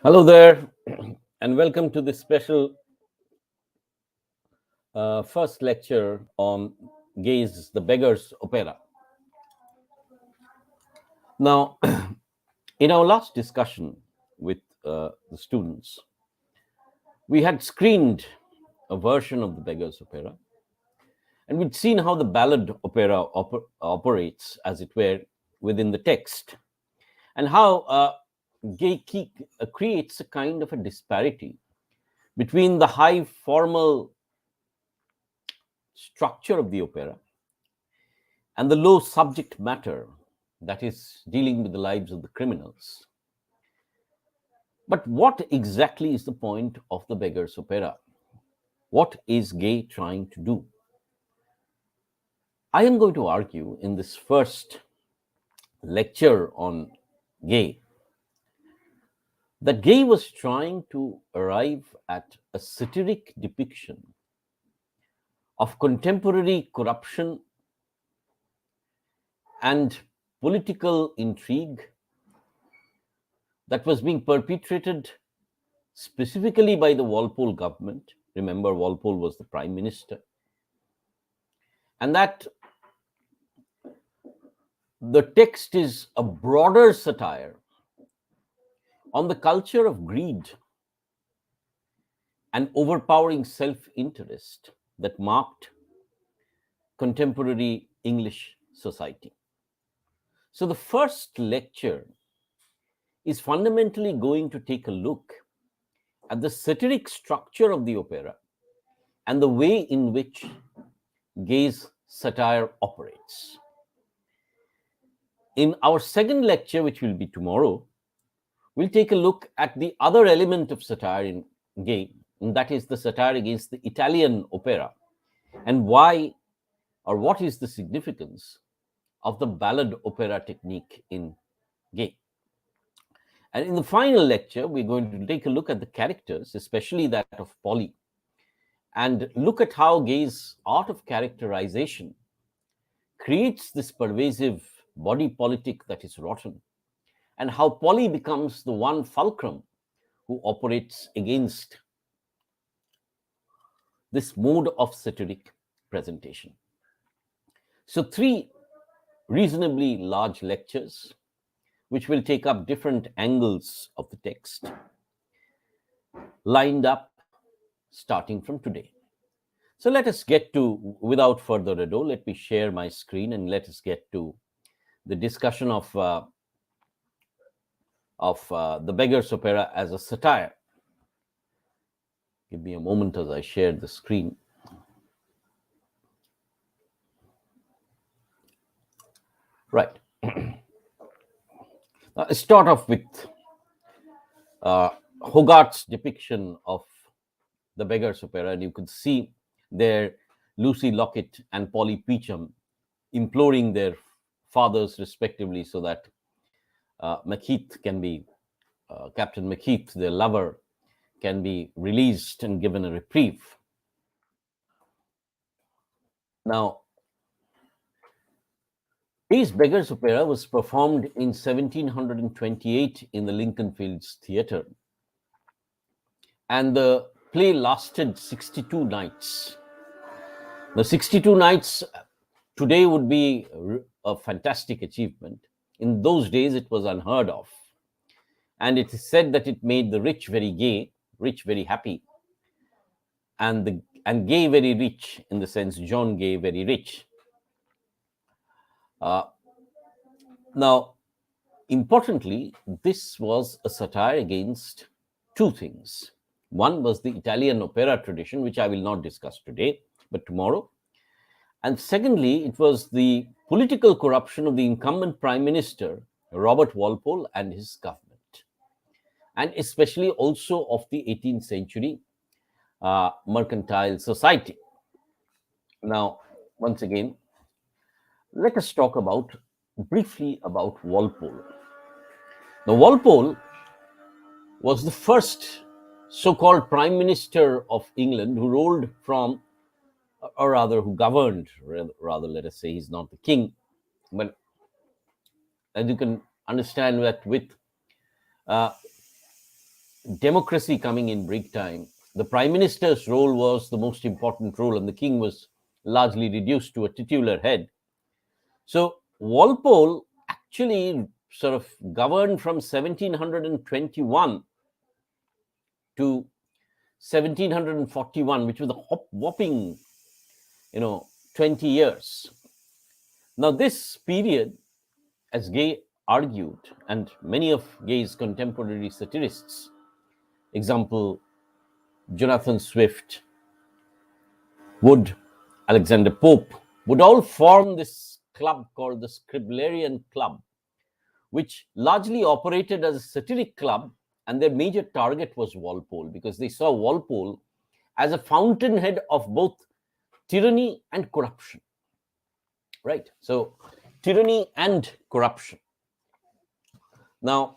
Hello there, and welcome to this special first lecture on Gay's The Beggars Opera. Now, in our last discussion with the students, we had screened a version of The Beggars Opera, and we'd seen how the ballad opera operates, as it were, within the text, and how creates a kind of a disparity between the high formal structure of the opera and the low subject matter, that is, dealing with the lives of the criminals. But what exactly is the point of the Beggars Opera? What is Gay trying to do? I am going to argue in this first lecture on Gay that Gay was trying to arrive at a satiric depiction of contemporary corruption and political intrigue that was being perpetrated specifically by the Walpole government. Remember, Walpole was the prime minister. And that the text is a broader satire on the culture of greed and overpowering self-interest that marked contemporary English society. So the first lecture is fundamentally going to take a look at the satiric structure of the opera and the way in which Gay's satire operates. In our second lecture, which will be tomorrow, we'll take a look at the other element of satire in Gay, and that is the satire against the Italian opera, and why or what is the significance of the ballad opera technique in Gay. And in the final lecture, we're going to take a look at the characters, especially that of Polly, and look at how Gay's art of characterization creates this pervasive body politic that is rotten, and how Polly becomes the one fulcrum who operates against this mode of satiric presentation. So, three reasonably large lectures, which will take up different angles of the text, lined up starting from today. So let us get to, without further ado, let me share my screen and let us get to the discussion of the Beggars Opera as a satire. Give me a moment as I share the screen. Right. Now, let's start off with Hogarth's depiction of the Beggars Opera, and you could see there Lucy Lockett and Polly Peachum imploring their fathers respectively so that Makita can be, Captain Makita, their lover, can be released and given a reprieve. Now, Gay's Beggars Opera was performed in 1728 in the Lincoln Fields Theatre, and the play lasted 62 nights. The 62 nights today would be a fantastic achievement. In those days, it was unheard of. And it is said that it made the rich very gay, rich very happy, and Gay very rich, in the sense John Gay very rich. Now, importantly, this was a satire against two things. One was the Italian opera tradition, which I will not discuss today, but tomorrow. And secondly, it was the political corruption of the incumbent prime minister, Robert Walpole, and his government, and especially also of the 18th century mercantile society. Now, once again, let us talk briefly about Walpole. Now, Walpole was the first so-called prime minister of England who ruled from, or rather who governed, rather let us say, he's not the king, but as you can understand that with democracy coming in big time. The prime minister's role was the most important role, and the king was largely reduced to a titular head. So Walpole actually sort of governed from 1721 to 1741, which was a whopping, 20 years. Now, this period, as Gay argued, and many of Gay's contemporary satirists, example, Jonathan Swift, Wood, Alexander Pope, would all form this club called the Scriblerian Club, which largely operated as a satiric club, and their major target was Walpole, because they saw Walpole as a fountainhead of both tyranny and corruption. Right? So, tyranny and corruption. Now,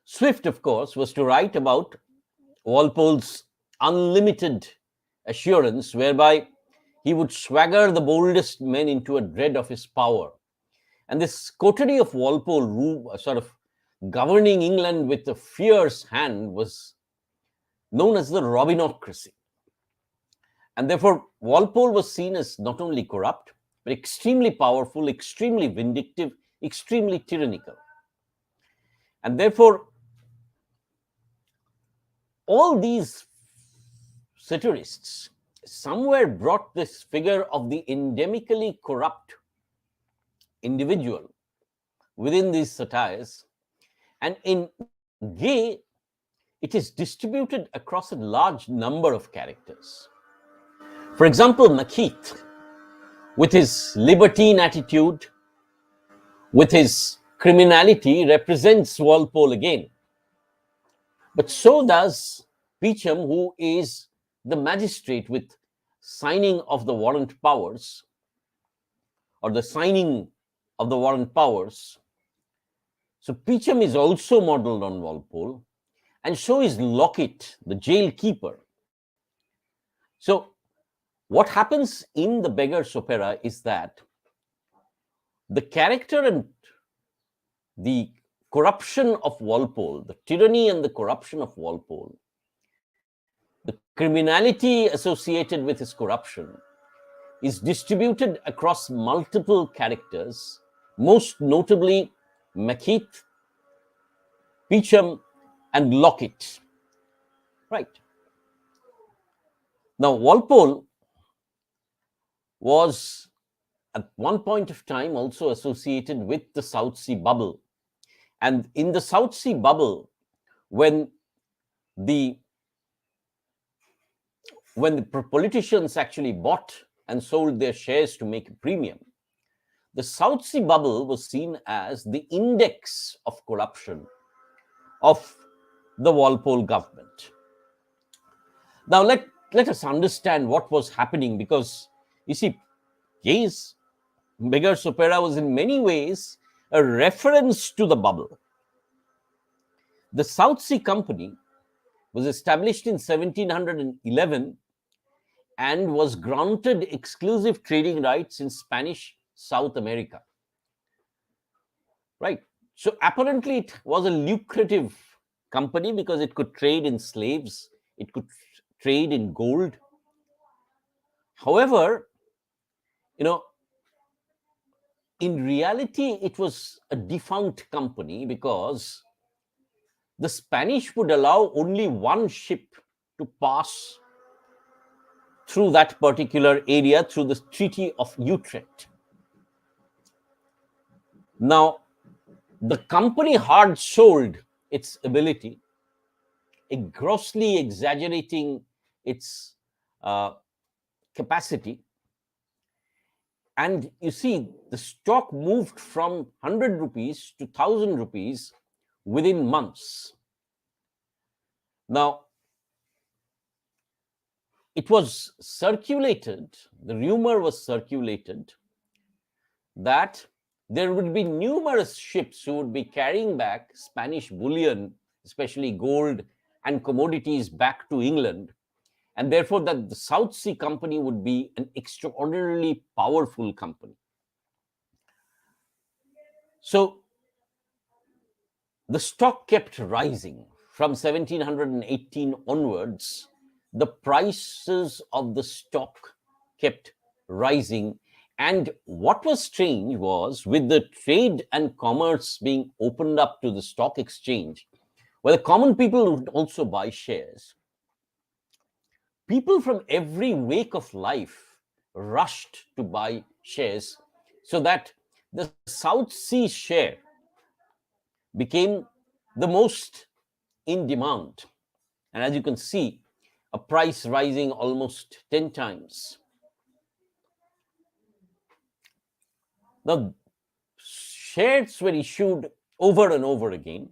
Swift, of course, was to write about Walpole's unlimited assurance, whereby he would swagger the boldest men into a dread of his power. And this coterie of Walpole, sort of governing England with a fierce hand, was known as the Robinocracy. And therefore, Walpole was seen as not only corrupt, but extremely powerful, extremely vindictive, extremely tyrannical. And therefore, all these satirists somewhere brought this figure of the endemically corrupt individual within these satires, and in Gay, it is distributed across a large number of characters. For example, Makita, with his libertine attitude, with his criminality, represents Walpole again. But so does Peacham, who is the magistrate with signing of the warrant powers, or the signing of the warrant powers. So Peacham is also modeled on Walpole, and so is Lockett, the jail keeper. So what happens in the Beggars Opera is that the character and the corruption of Walpole, the tyranny and the corruption of Walpole, the criminality associated with his corruption, is distributed across multiple characters, most notably Makita, Peacham, and Lockett. Right. Now, Walpole was at one point of time also associated with the South Sea bubble. And in the South Sea bubble, when the politicians actually bought and sold their shares to make a premium, the South Sea bubble was seen as the index of corruption of the Walpole government. Now, let us understand what was happening, because you see, Gay's Beggars Opera was in many ways a reference to the bubble. The South Sea Company was established in 1711 and was granted exclusive trading rights in Spanish South America. Right. So apparently it was a lucrative company because it could trade in slaves, it could trade in gold. However, in reality, it was a defunct company, because the Spanish would allow only one ship to pass through that particular area through the Treaty of Utrecht. Now, the company hard sold its ability, grossly exaggerating its capacity. And you see, the stock moved from 100 rupees to 1,000 rupees within months. Now, it was circulated, the rumor was circulated, that there would be numerous ships who would be carrying back Spanish bullion, especially gold and commodities, back to England, and therefore that the South Sea Company would be an extraordinarily powerful company. So the stock kept rising from 1718 onwards, the prices of the stock kept rising. And what was strange was, with the trade and commerce being opened up to the stock exchange, where the common people would also buy shares, people from every wake of life rushed to buy shares, so that the South Sea share became the most in demand. And as you can see, a price rising almost 10 times. Now, shares were issued over and over again,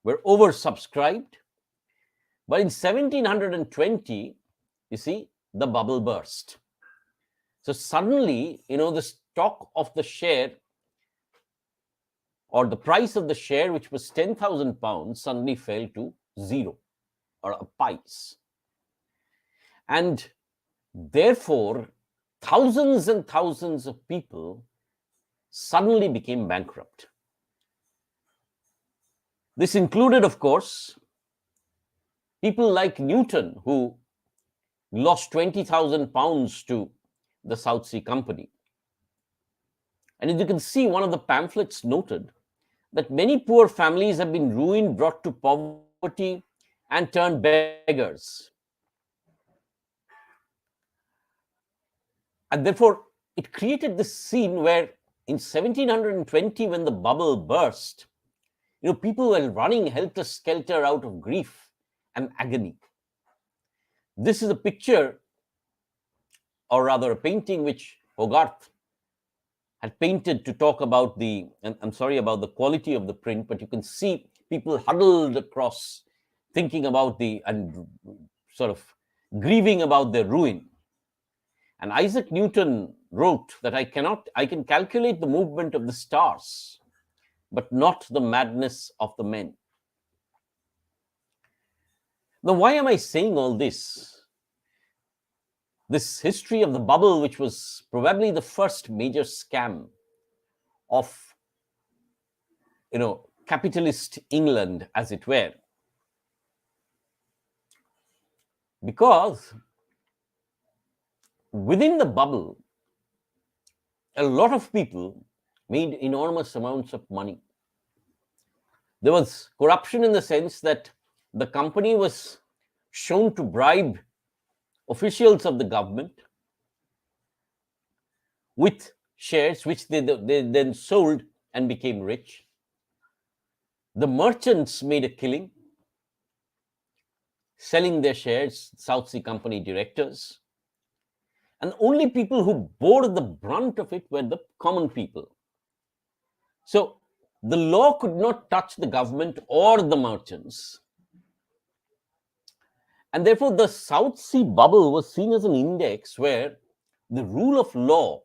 were oversubscribed. But in 1720, you see, the bubble burst. So suddenly, the stock of the share, or the price of the share, which was 10,000 pounds, suddenly fell to zero, or a pice. And therefore, thousands and thousands of people suddenly became bankrupt. This included, of course, people like Newton, who lost 20,000 pounds to the South Sea Company. And as you can see, one of the pamphlets noted that many poor families have been ruined, brought to poverty, and turned beggars. And therefore, it created this scene where in 1720, when the bubble burst, people were running helter-skelter out of grief and agony. This is a picture, or rather a painting, which Hogarth had painted to talk about and I'm sorry about the quality of the print, but you can see people huddled across, thinking about and sort of grieving about their ruin. And Isaac Newton wrote that I can calculate the movement of the stars, but not the madness of the men. Now, why am I saying all this? This history of the bubble, which was probably the first major scam of, capitalist England, as it were. Because within the bubble, a lot of people made enormous amounts of money. There was corruption in the sense that the company was shown to bribe officials of the government with shares, which they then sold and became rich. The merchants made a killing, selling their shares, South Sea Company directors. And the only people who bore the brunt of it were the common people. So the law could not touch the government or the merchants. And therefore, the South Sea bubble was seen as an index where the rule of law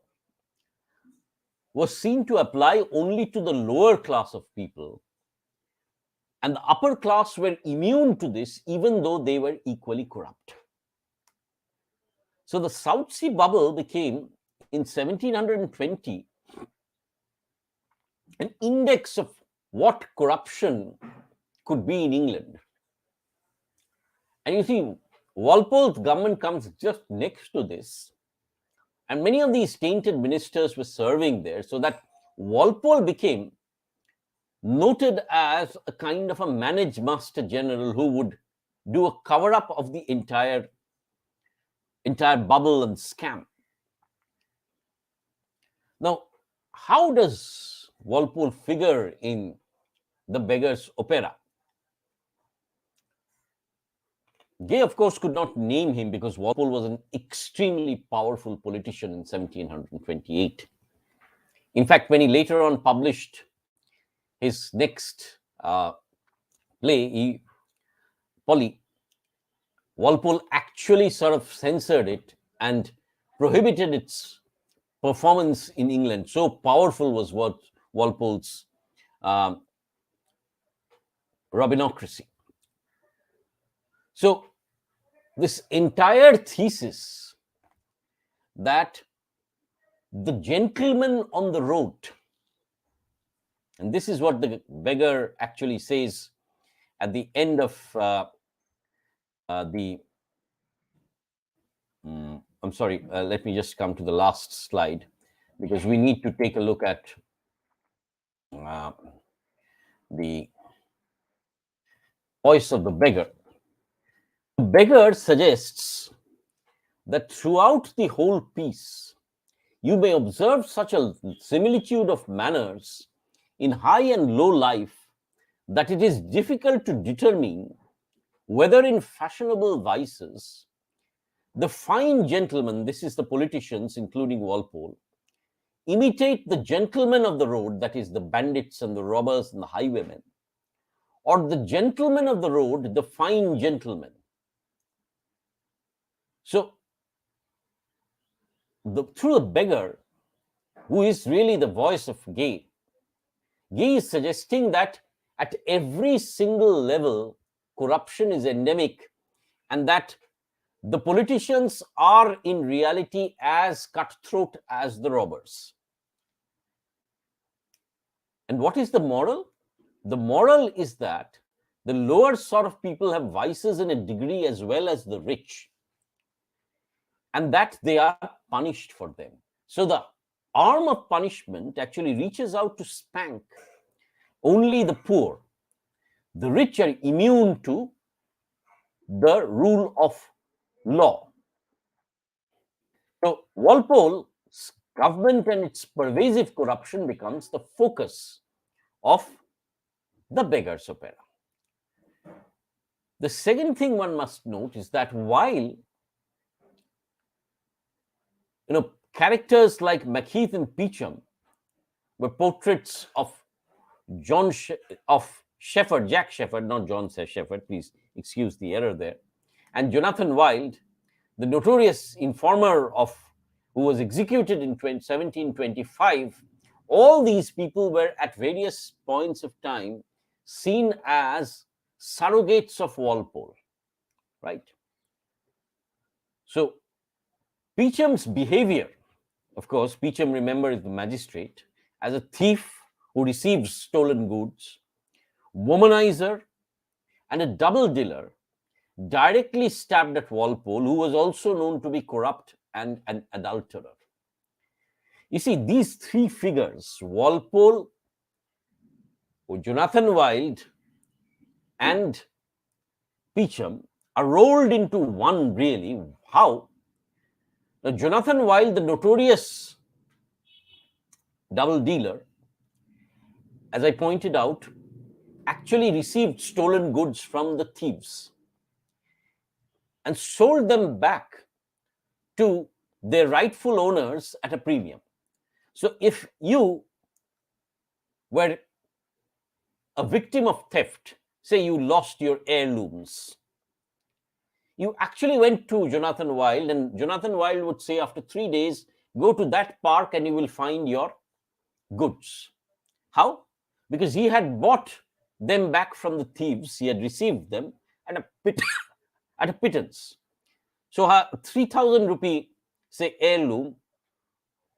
was seen to apply only to the lower class of people. And the upper class were immune to this, even though they were equally corrupt. So the South Sea bubble became, in 1720, an index of what corruption could be in England. And you see, Walpole's government comes just next to this. And many of these tainted ministers were serving there, so that Walpole became noted as a kind of a managed master general who would do a cover-up of the entire bubble and scam. Now, how does Walpole figure in the Beggars Opera? Gay, of course, could not name him because Walpole was an extremely powerful politician in 1728. In fact, when he later on published his next play, Polly, Walpole actually sort of censored it and prohibited its performance in England. So powerful was Walpole's Robinocracy. So this entire thesis that the gentleman on the road, and this is what the Beggar actually says at the end of the I'm sorry, let me just come to the last slide, because we need to take a look at the voice of the beggar. The beggar suggests that throughout the whole piece, you may observe such a similitude of manners in high and low life that it is difficult to determine whether in fashionable vices, the fine gentlemen, this is the politicians, including Walpole, imitate the gentlemen of the road, that is, the bandits and the robbers and the highwaymen, or the gentlemen of the road, the fine gentlemen. So, through the beggar, who is really the voice of Gay, Gay is suggesting that at every single level, corruption is endemic, and that the politicians are in reality as cutthroat as the robbers. And what is the moral? The moral is that the lower sort of people have vices in a degree as well as the rich, and that they are punished for them. So the arm of punishment actually reaches out to spank only the poor. The rich are immune to the rule of law. So Walpole's government and its pervasive corruption becomes the focus of the Beggars Opera. The second thing one must note is that while characters like Makita and Peachum were portraits of Jack Shepherd, not John Shepherd, please excuse the error there, and Jonathan Wild, the notorious informer who was executed in 1725, all these people were at various points of time seen as surrogates of Walpole, right? So Peachum's behavior, of course, Peachum, remember, is the magistrate, as a thief who receives stolen goods, womanizer, and a double dealer, directly stabbed at Walpole, who was also known to be corrupt and an adulterer. You see, these three figures, Walpole, Jonathan Wild, and Peachum, are rolled into one, really. How? Now, Jonathan Wild, the notorious double dealer, as I pointed out, actually received stolen goods from the thieves and sold them back to their rightful owners at a premium. So if you were a victim of theft, say you lost your heirlooms, you actually went to Jonathan Wild, and Jonathan Wild would say, after 3 days, go to that park and you will find your goods. How? Because he had bought them back from the thieves. He had received them at a pittance. So a 3,000 rupee, say, heirloom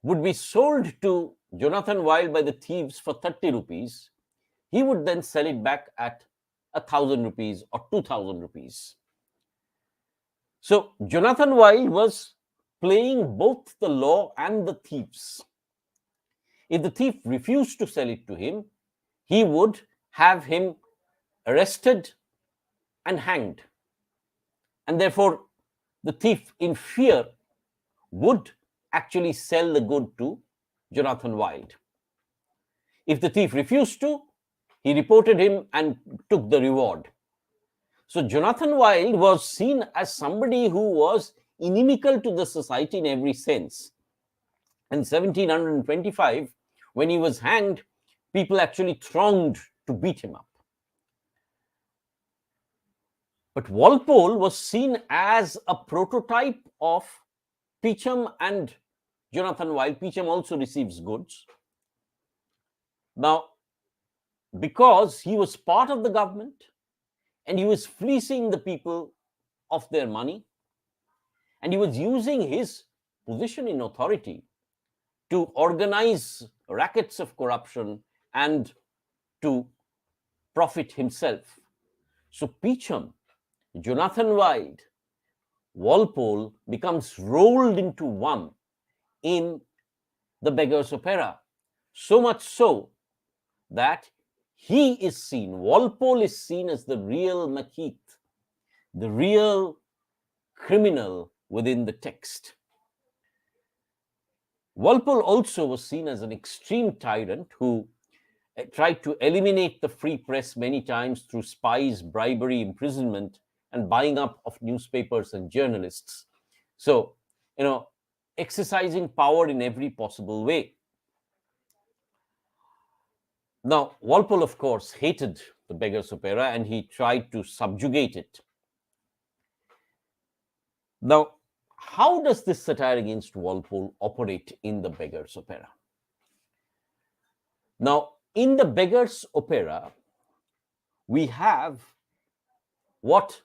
would be sold to Jonathan Wild by the thieves for 30 rupees. He would then sell it back at 1,000 rupees or 2,000 rupees. So Jonathan Wild was playing both the law and the thieves. If the thief refused to sell it to him, he would have him arrested and hanged. And therefore, the thief, in fear, would actually sell the good to Jonathan Wild. If the thief refused to, he reported him and took the reward. So Jonathan Wild was seen as somebody who was inimical to the society in every sense. In 1725, when he was hanged, people actually thronged to beat him up. But Walpole was seen as a prototype of Peachum and Jonathan Wild. Peachum also receives goods. Now, because he was part of the government and he was fleecing the people of their money, and he was using his position in authority to organize rackets of corruption and to profit himself. So Peachum, Jonathan Wild, Walpole becomes rolled into one in the Beggars Opera. So much so that he is seen, Walpole is seen as the real Makita, the real criminal within the text. Walpole also was seen as an extreme tyrant who tried to eliminate the free press many times through spies, bribery, imprisonment, and buying up of newspapers and journalists. So, exercising power in every possible way. Now, Walpole, of course, hated the Beggars Opera and he tried to subjugate it. Now, how does this satire against Walpole operate in the Beggars Opera? Now, in the Beggars Opera, we have what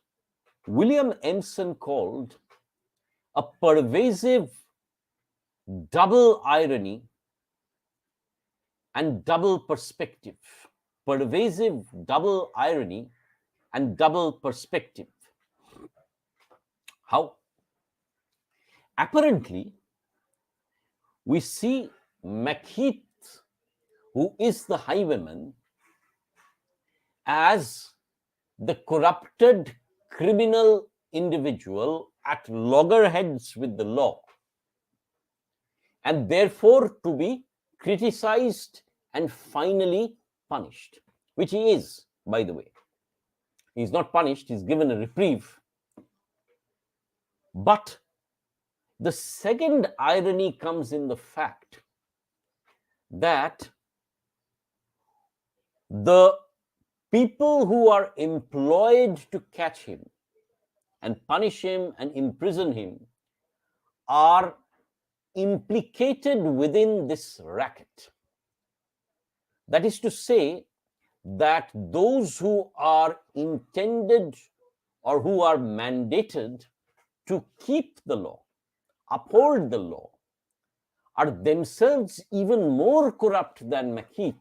William Emerson called a pervasive double irony and double perspective. Pervasive double irony and double perspective. How? Apparently, we see Makita, who is the highwayman, as the corrupted criminal individual at loggerheads with the law, and therefore to be criticized and finally punished, which he is, by the way. He's not punished, he's given a reprieve. But the second irony comes in the fact that the people who are employed to catch him and punish him and imprison him are implicated within this racket. That is to say that those who are intended or who are mandated to keep the law, uphold the law, are themselves even more corrupt than Makita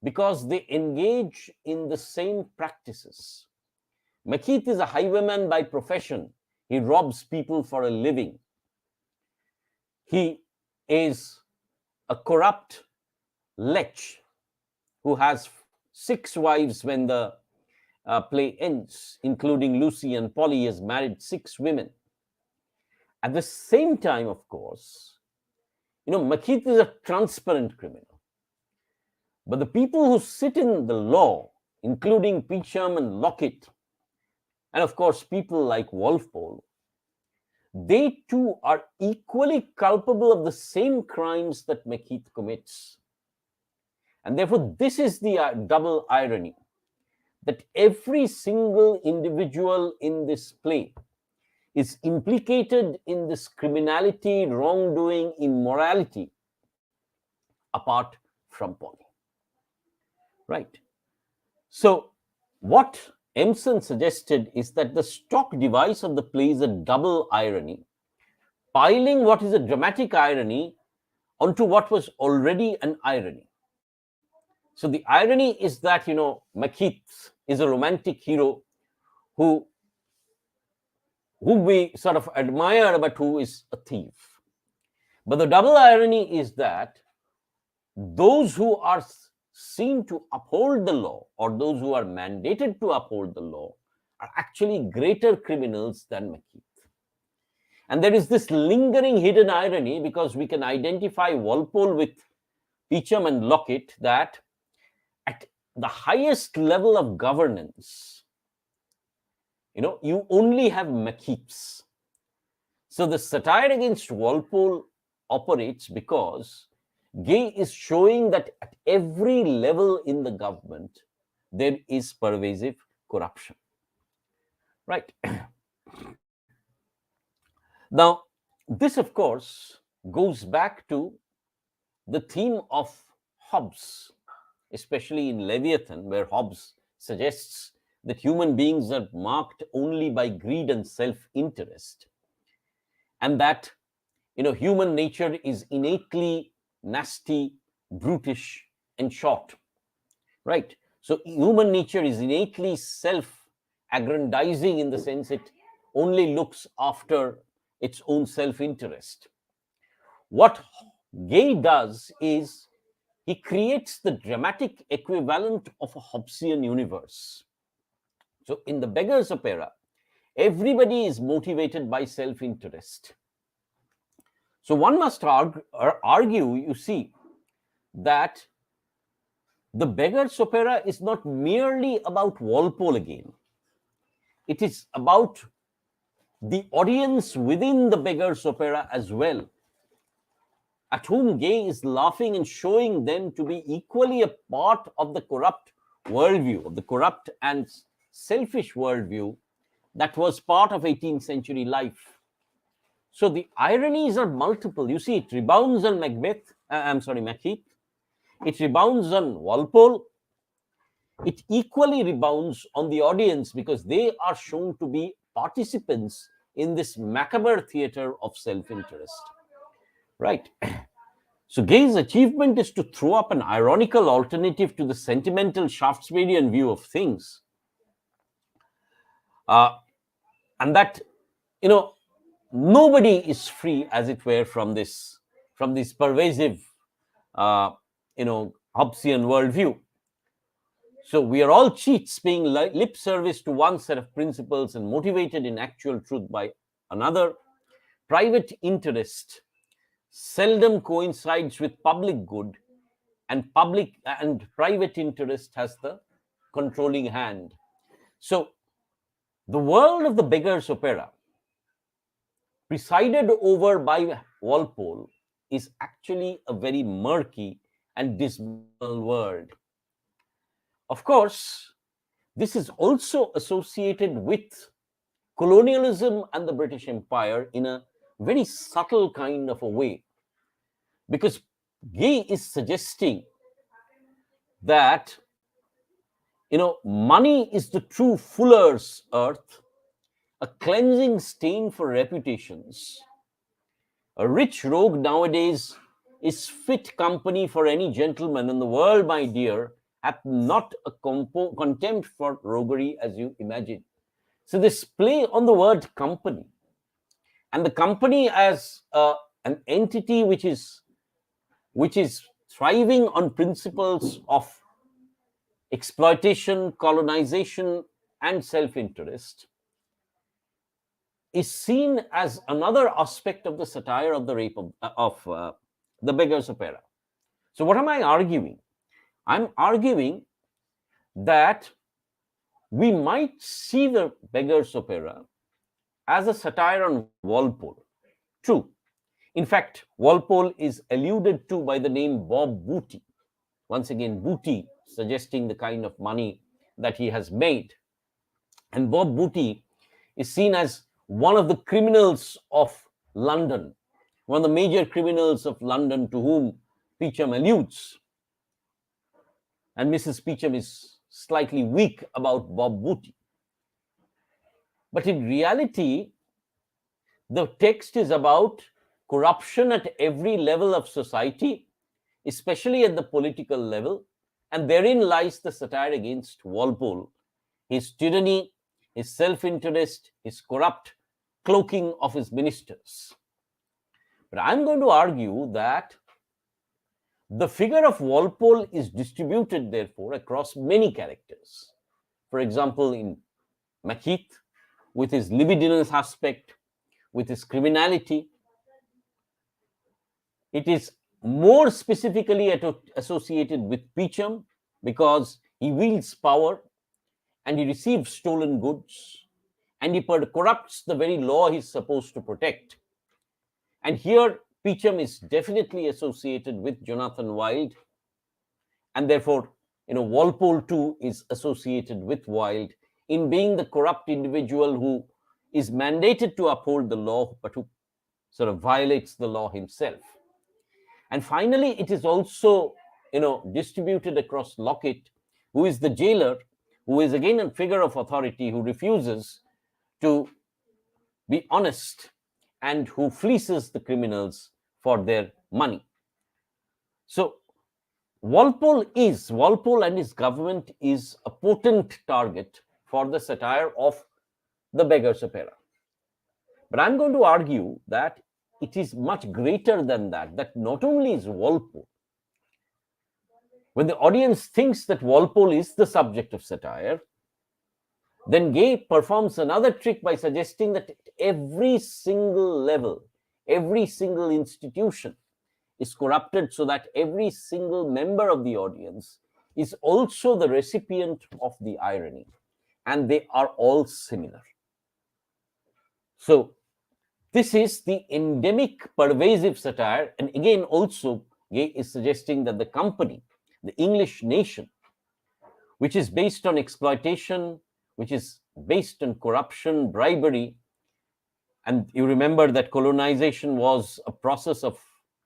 because they engage in the same practices. Makita is a highwayman by profession. He robs people for a living. He is a corrupt lech who has 6 wives when the play ends, including Lucy and Polly. He has married 6 women. At the same time, of course, Makita is a transparent criminal. But the people who sit in the law, including Peachum and Lockett, and of course people like Walpole, they too are equally culpable of the same crimes that Makita commits. And therefore, this is the double irony, that every single individual in this play is implicated in this criminality, wrongdoing, immorality, apart from Polly. Right? So, what Emerson suggested is that the stock device of the play is a double irony, piling what is a dramatic irony onto what was already an irony. So the irony is that, Makita is a romantic hero who we sort of admire, but who is a thief. But the double irony is that those who are seen to uphold the law, or those who are mandated to uphold the law, are actually greater criminals than Makita. And there is this lingering hidden irony, because we can identify Walpole with Peachum and Lockett, that at the highest level of governance, you only have Makitas. So the satire against Walpole operates because Gay is showing that at every level in the government, there is pervasive corruption. Right? Now, this, of course, goes back to the theme of Hobbes, especially in Leviathan, where Hobbes suggests that human beings are marked only by greed and self-interest, and that human nature is innately nasty, brutish, and short. Right? So human nature is innately self aggrandizing in the sense it only looks after its own self-interest. What Gay does is he creates the dramatic equivalent of a Hobbesian universe. So in the Beggars Opera, everybody is motivated by self-interest. So one must argue, you see, that the Beggars Opera is not merely about Walpole again. It is about the audience within the Beggars Opera as well, at whom Gay is laughing and showing them to be equally a part of the corrupt worldview, of the corrupt and selfish worldview that was part of 18th century life. So the ironies are multiple. You see, it rebounds on Makita. It rebounds on Walpole. It equally rebounds on the audience because they are shown to be participants in this macabre theater of self-interest. Right. So Gay's achievement is to throw up an ironical alternative to the sentimental Shaftesburyan view of things. And that, nobody is free, as it were, from this pervasive, Hobbesian worldview. So we are all cheats paying lip service to one set of principles and motivated in actual truth by another. Private interest seldom coincides with public good, and private interest has the controlling hand. So the world of the Beggars Opera, presided over by Walpole, is actually a very murky and dismal world. Of course, this is also associated with colonialism and the British Empire in a very subtle kind of a way, because Gay is suggesting that money is the true fuller's earth, a cleansing stain for reputations. A rich rogue nowadays is fit company for any gentleman in the world, my dear, hath not a contempt for roguery as you imagine. So this play on the word company, and the company as an entity which is thriving on principles of exploitation, colonization, and self-interest, is seen as another aspect of the satire of the rape of the Beggars Opera. So what am I arguing? I'm arguing that we might see the Beggars Opera as a satire on Walpole. True. In fact, Walpole is alluded to by the name Bob Booty. Once again, booty suggesting the kind of money that he has made. And Bob Booty is seen as one of the criminals of London, one of the major criminals of London to whom Peachum alludes. And Mrs. Peachum is slightly weak about Bob Booty. But in reality, the text is about corruption at every level of society, especially at the political level, and therein lies the satire against Walpole, his tyranny, his self-interest, his corrupt cloaking of his ministers. But I'm going to argue that the figure of Walpole is distributed, therefore, across many characters. For example, in Makita, with his libidinous aspect, with his criminality. It is more specifically associated with Peachum because he wields power and he receives stolen goods and he corrupts the very law he's supposed to protect. And here Peachum is definitely associated with Jonathan Wild, and therefore Walpole too is associated with Wild in being the corrupt individual who is mandated to uphold the law but who sort of violates the law himself. And finally, it is also distributed across Lockett, who is the jailer, who is again a figure of authority who refuses to be honest and who fleeces the criminals for their money. So Walpole and his government is a potent target for the satire of the Beggars Opera. But I'm going to argue that it is much greater than that, that not only is Walpole, when the audience thinks that Walpole is the subject of satire, then Gay performs another trick by suggesting that at every single level, every single institution is corrupted, so that every single member of the audience is also the recipient of the irony, and they are all similar. So this is the endemic pervasive satire. And again, also, Gay is suggesting that the company, the English nation, which is based on exploitation, which is based on corruption, bribery, and you remember that colonization was a process of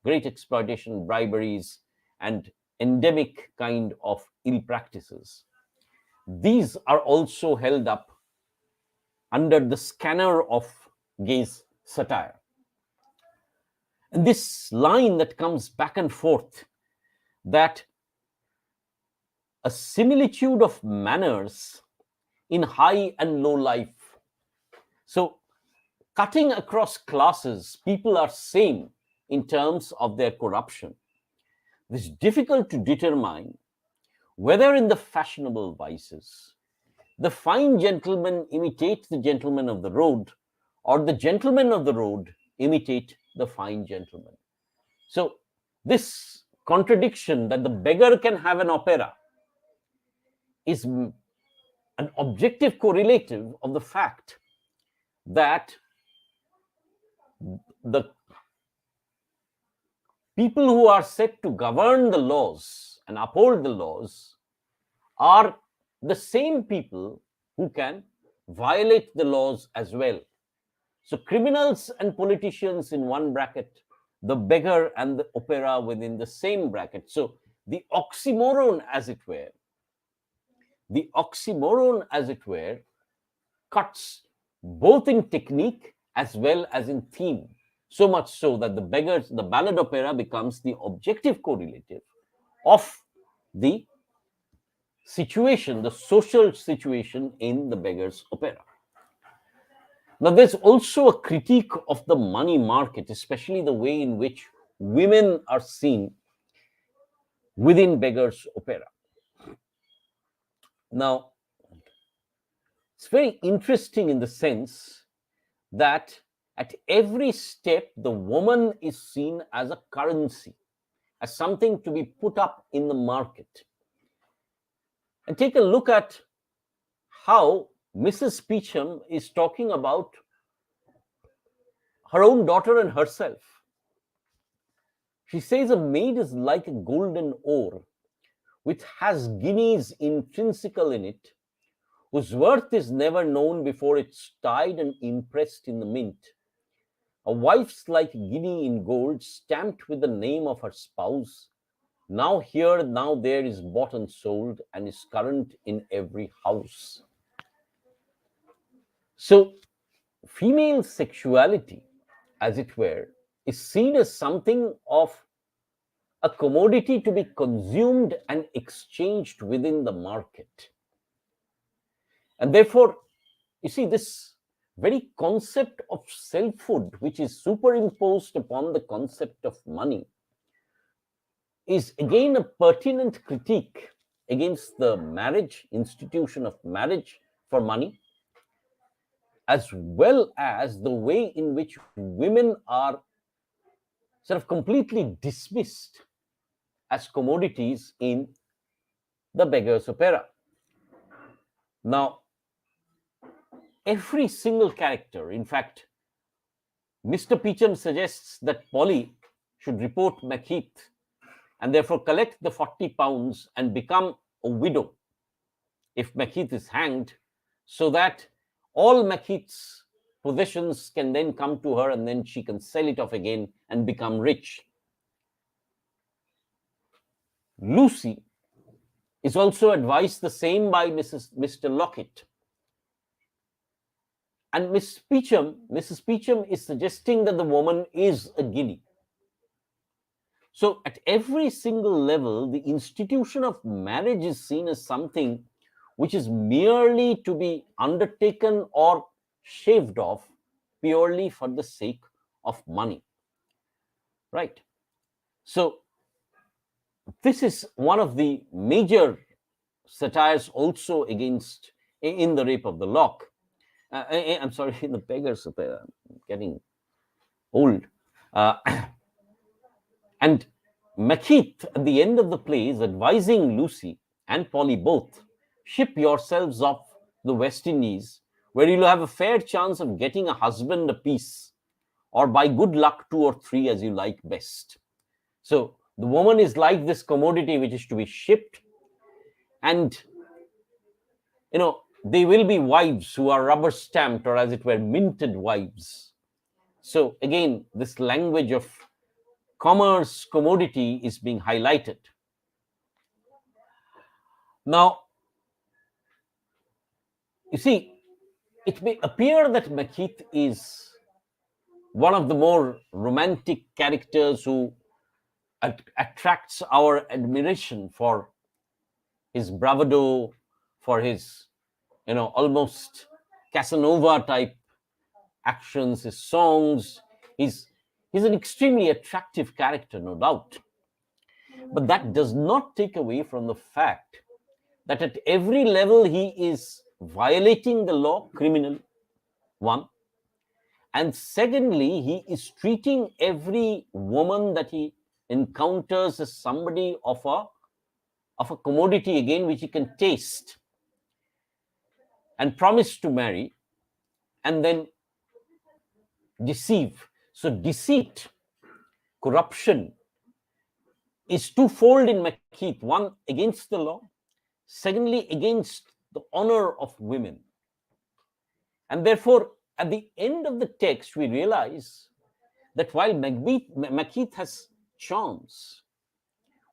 great exploitation, briberies, and endemic kind of ill practices. These are also held up under the scanner of Gay's satire. And this line that comes back and forth, that a similitude of manners in high and low life. So cutting across classes, people are same in terms of their corruption. It is difficult to determine whether in the fashionable vices, the fine gentlemen imitate the gentlemen of the road, or the gentlemen of the road imitate the fine gentleman. So this contradiction that the beggar can have an opera is an objective correlative of the fact that the people who are set to govern the laws and uphold the laws are the same people who can violate the laws as well. So criminals and politicians in one bracket, the beggar and the opera within the same bracket. So the oxymoron, as it were, cuts both in technique as well as in theme. So much so that the ballad opera becomes the objective correlative of the situation, the social situation in the Beggars Opera. Now, there's also a critique of the money market, especially the way in which women are seen within Beggars Opera. Now, it's very interesting in the sense that at every step, the woman is seen as a currency, as something to be put up in the market. And take a look at how Mrs. Peachum is talking about her own daughter and herself. She says a maid is like a golden ore, which has guineas intrinsical in it, whose worth is never known before it's tied and impressed in the mint. A wife's like guinea in gold, stamped with the name of her spouse, now here, now there, is bought and sold, and is current in every house. So female sexuality, as it were, is seen as something of a commodity to be consumed and exchanged within the market. And therefore, you see, this very concept of selfhood, which is superimposed upon the concept of money, is again a pertinent critique against the marriage, institution of marriage for money, as well as the way in which women are sort of completely dismissed as commodities in the Beggars Opera. Now, every single character, in fact, Mr. Peachum suggests that Polly should report Makita and therefore collect the 40 pounds and become a widow if Makita is hanged, so that all Makita's possessions can then come to her and then she can sell it off again and become rich. Lucy is also advised the same by Mr. Lockett. And Mrs. Peachum is suggesting that the woman is a guinea. So at every single level, the institution of marriage is seen as something which is merely to be undertaken or shaved off purely for the sake of money. Right? So, this is one of the major satires also against in the Rape of the Lock. I'm sorry, in the Beggars Opera. I'm getting old. Uh, and Makita, at the end of the play, is advising Lucy and Polly both, ship yourselves off the West Indies, where you'll have a fair chance of getting a husband apiece, or by good luck, 2 or 3 as you like best. So the woman is like this commodity which is to be shipped, and they will be wives who are rubber stamped, or as it were, minted wives. So again, this language of commerce commodity is being highlighted. Now, you see, it may appear that Makita is one of the more romantic characters who attracts our admiration for his bravado, for his, almost Casanova type actions, his songs. He's an extremely attractive character, no doubt. But that does not take away from the fact that at every level he is violating the law criminally, one. And secondly, he is treating every woman that he encounters as somebody of a commodity, again, which he can taste and promise to marry and then deceive. So deceit, corruption is twofold in Makita. One, against the law. Secondly, against the honor of women. And therefore, at the end of the text, we realize that while Makita has charms,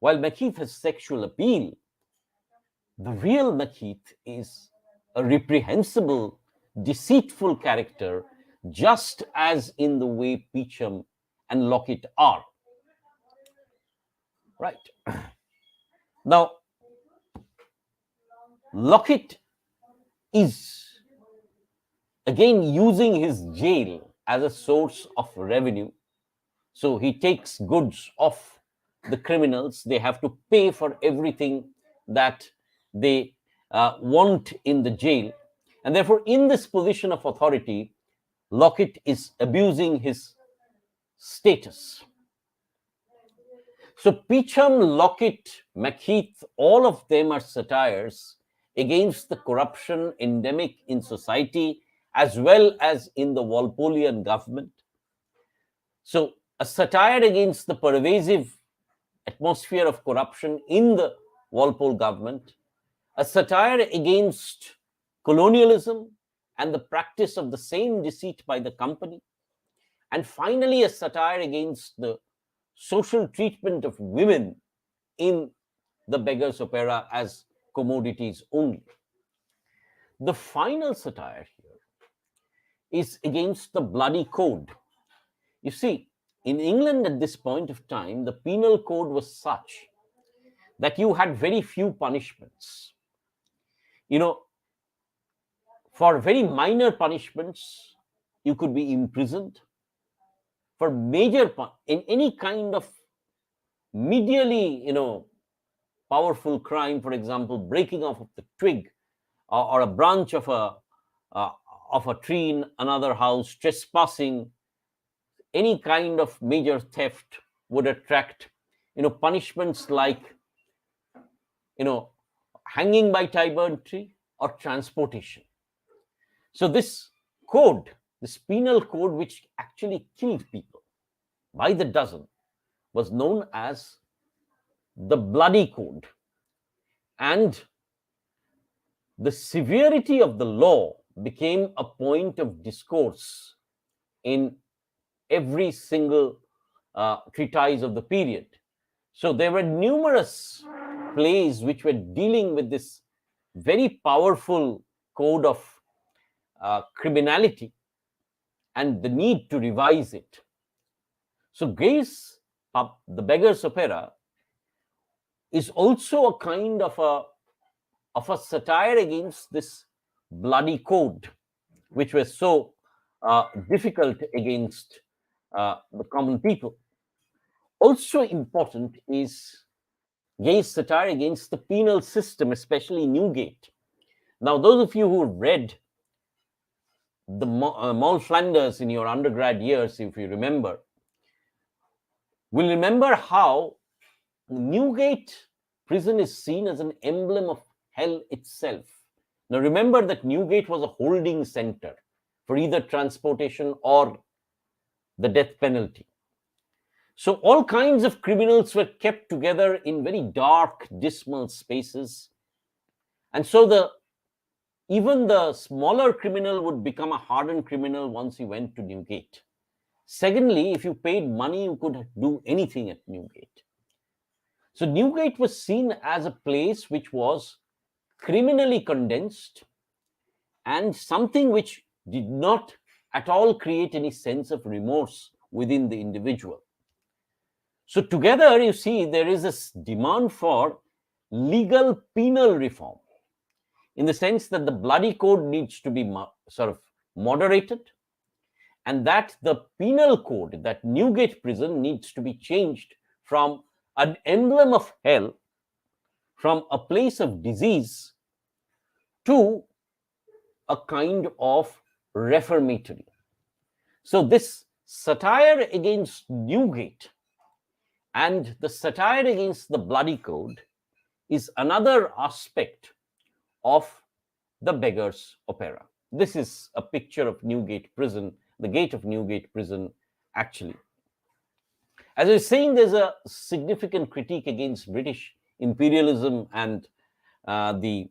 while Makita has sexual appeal, the real Makita is a reprehensible, deceitful character, just as in the way Peachum and Lockett are. Right. Now, Lockett is again using his jail as a source of revenue. So he takes goods off the criminals. They have to pay for everything that they want in the jail. And therefore, in this position of authority, Lockett is abusing his status. So Peachum, Lockett, Makita, all of them are satires against the corruption endemic in society as well as in the Walpolean government. So a satire against the pervasive atmosphere of corruption in the Walpole government, a satire against colonialism and the practice of the same deceit by the company, and finally a satire against the social treatment of women in the Beggars Opera as commodities only. The final satire here is against the bloody code. You see, in England at this point of time, the penal code was such that you had very few punishments. For very minor punishments, you could be imprisoned. For major, in any kind of medially, powerful crime, for example, breaking off of the twig or a branch of a tree in another house, trespassing, any kind of major theft would attract, punishments like, hanging by Tyburn tree or transportation. So this code, this penal code, which actually killed people by the dozen, was known as the bloody code. And the severity of the law became a point of discourse in every single treatise of the period. So there were numerous plays which were dealing with this very powerful code of criminality and the need to revise it. So Gray's The Beggars Opera is also a kind of a of a satire against this bloody code, which was so difficult against the common people. Also important is Gay's satire against the penal system, especially Newgate. Now, those of you who read the Moll Flanders in your undergrad years, if you remember, will remember how Newgate prison is seen as an emblem of hell itself. Now, remember that Newgate was a holding center for either transportation or the death penalty. So all kinds of criminals were kept together in very dark, dismal spaces. And so even the smaller criminal would become a hardened criminal once he went to Newgate. Secondly, if you paid money, you could do anything at Newgate. So Newgate was seen as a place which was criminally condensed and something which did not at all create any sense of remorse within the individual. So together, you see, there is this demand for legal penal reform, in the sense that the bloody code needs to be sort of moderated, and that the penal code, that Newgate prison, needs to be changed from an emblem of hell, from a place of disease, to a kind of reformatory. So this satire against Newgate and the satire against the bloody code is another aspect of the Beggars Opera. This is a picture of Newgate prison, the gate of Newgate prison, actually. As I was saying, there's a significant critique against British imperialism and the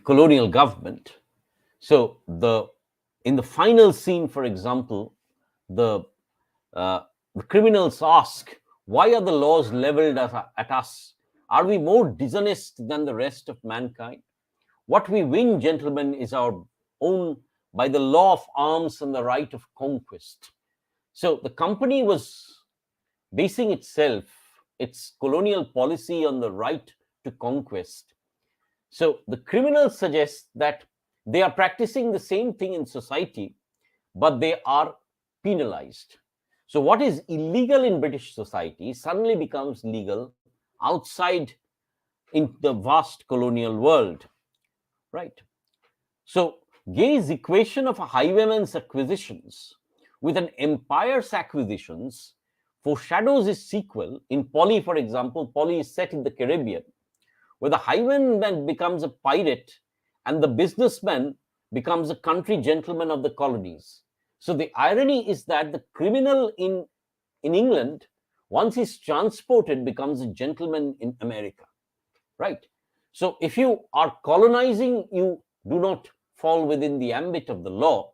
colonial government. So in the final scene, for example, the criminals ask, why are the laws leveled at us? Are we more dishonest than the rest of mankind? What we win, gentlemen, is our own by the law of arms and the right of conquest. So the company was basing its colonial policy on the right to conquest. So the criminals suggest that they are practicing the same thing in society, but they are penalized. So what is illegal in British society suddenly becomes legal outside in the vast colonial world, right? So Gay's equation of a highwayman's acquisitions with an empire's acquisitions foreshadows his sequel in Polly, for example. Polly is set in the Caribbean, where the highwayman becomes a pirate and the businessman becomes a country gentleman of the colonies. So the irony is that the criminal in England, once he's transported, becomes a gentleman in America, right? So if you are colonizing, you do not fall within the ambit of the law,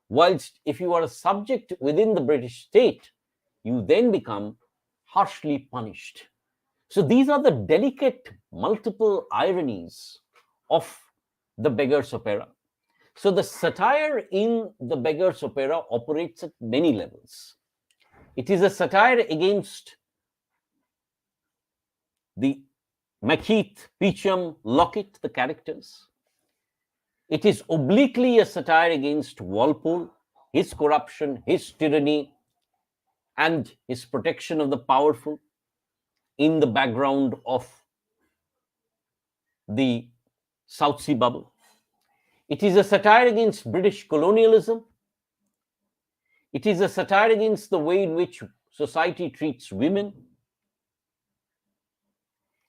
whilst if you are a subject within the British state, you then become harshly punished. So these are the delicate multiple ironies of the Beggars Opera. So the satire in the Beggars Opera operates at many levels. It is a satire against the Makita, Peachum, Lockett, the characters. It is obliquely a satire against Walpole, his corruption, his tyranny, and his protection of the powerful in the background of the South Sea bubble. It is a satire against British colonialism. It is a satire against the way in which society treats women.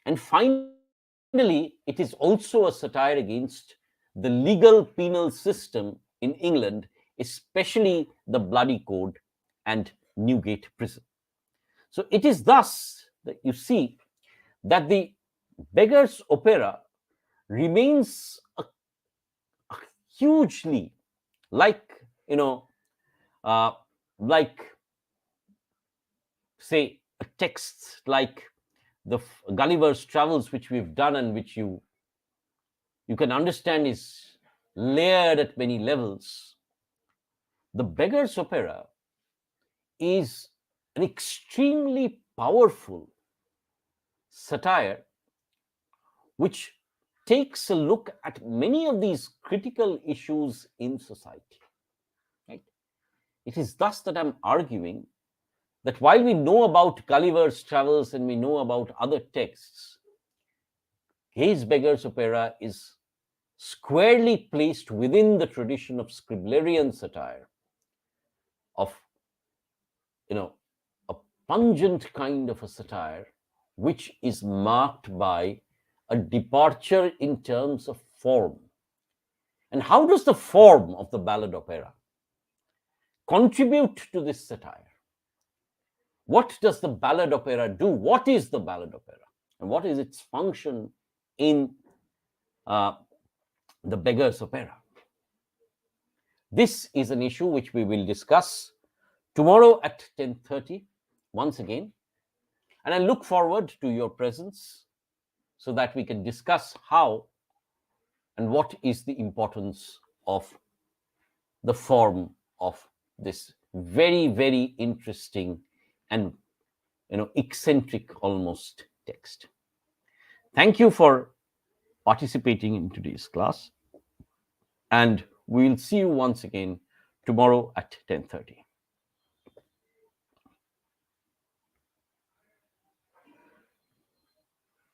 And finally, it is also a satire against the legal penal system in England, especially the bloody code and Newgate prison. So it is thus that you see that the Beggars Opera remains a hugely, like say a text like the Gulliver's Travels, which we've done and which you can understand is layered at many levels. The Beggars Opera is an extremely powerful satire which takes a look at many of these critical issues in society. Right? It is thus that I'm arguing that while we know about Gulliver's Travels and we know about other texts, Hayes' Beggar's Opera is squarely placed within the tradition of Scriblerian satire, of, a pungent kind of a satire, which is marked by a departure in terms of form. And how does the form of the ballad opera contribute to this satire? What does the ballad opera do? What is the ballad opera? And what is its function in the Beggar's Opera? This is an issue which we will discuss tomorrow at 10:30 once again. And I look forward to your presence so that we can discuss how and what is the importance of the form of this very, very interesting and eccentric almost text. Thank you for participating in today's class, and we'll see you once again tomorrow at 10:30.